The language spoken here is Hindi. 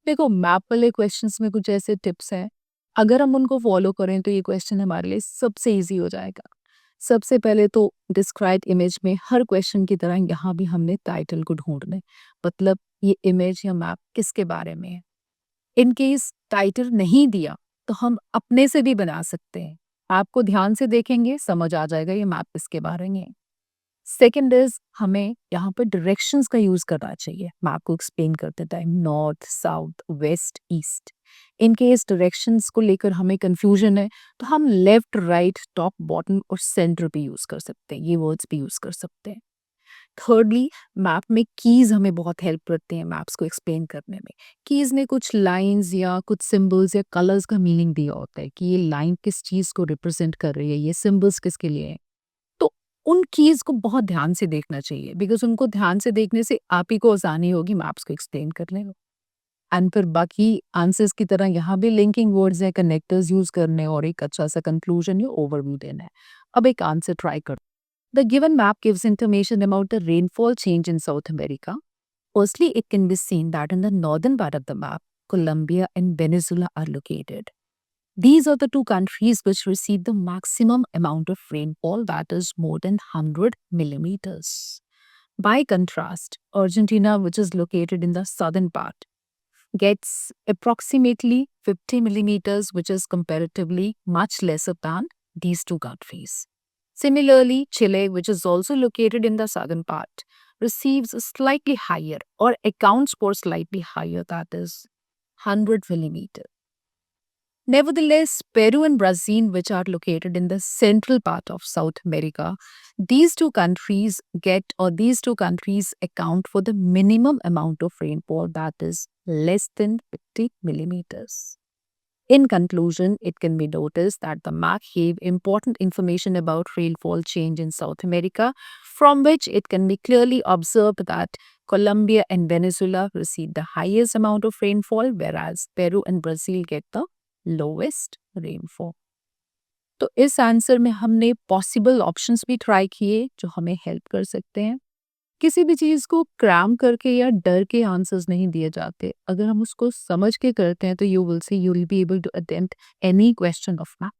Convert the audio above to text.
देखो मैप वाले क्वेश्चंस में कुछ ऐसे टिप्स हैं, अगर हम उनको फॉलो करें तो ये क्वेश्चन हमारे लिए सबसे ईज़ी हो जाएगा। सबसे पहले तो डिस्क्राइब इमेज में हर क्वेश्चन की तरह यहाँ भी हमने टाइटल को ढूँढना है। मतलब ये इमेज या मैप किसके बारे में है? इन केस टाइटल नहीं दिया तो हम अपने से भी बना सकते हैं। आपको ध्यान से देखेंगे समझ आ जाएगा ये मैप किसके बारे में है। सेकंड इज हमें यहाँ पर डायरेक्शंस का यूज करना चाहिए मैप को एक्सप्लेन करते time, north south west east. In case directions को लेकर हमें कंफ्यूजन है तो हम लेफ्ट राइट टॉप बॉटम और सेंटर भी यूज कर सकते हैं, ये वर्ड्स भी यूज कर सकते हैं। थर्डली, मैप में कीज हमें बहुत हेल्प करते हैं मैप्स को एक्सप्लेन करने में। कीज में कुछ लाइंस या कुछ सिंबल्स या कलर्स का मीनिंग दिया होता है कि ये लाइन किस चीज को रिप्रेजेंट कर रही है, ये सिंबल्स किसके लिए है। तो उन कीज को बहुत ध्यान से देखना चाहिए बिकॉज उनको ध्यान से देखने से आप ही को आसानी होगी मैप्स को एक्सप्लेन करने में। एंड फिर बाकी आंसर्स की तरह यहाँ भी लिंकिंग वर्ड्स या कनेक्टर्स यूज करने और एक अच्छा सा कंक्लूजन या ओवरव्यू देना है। अब एक आंसर ट्राई कर। The given map gives information about the rainfall change in South America. Firstly, it can be seen that in the northern part of the map, Colombia and Venezuela are located. These are the two countries which receive the maximum amount of rainfall, that is more than 100 millimeters. By contrast, Argentina, which is located in the southern part, gets approximately 50 millimeters, which is comparatively much lesser than these two countries. Similarly, Chile, which is also located in the southern part, receives a slightly higher or accounts for slightly higher, that is 100 millimeter. Nevertheless, Peru and Brazil, which are located in the central part of South America, these two countries account for the minimum amount of rainfall, that is less than 50 millimeters. In conclusion, it can be noticed that the map gave important information about rainfall change in South America, from which it can be clearly observed that Colombia and Venezuela receive the highest amount of rainfall, whereas Peru and Brazil get the lowest rainfall. तो इस आंसर में हमने पॉसिबल ऑप्शंस भी ट्राई किए जो हमें हेल्प कर सकते हैं। किसी भी चीज़ को क्रैम करके या डर के आंसर्स नहीं दिए जाते। अगर हम उसको समझ के करते हैं तो you will see you will be able to attempt any question of math.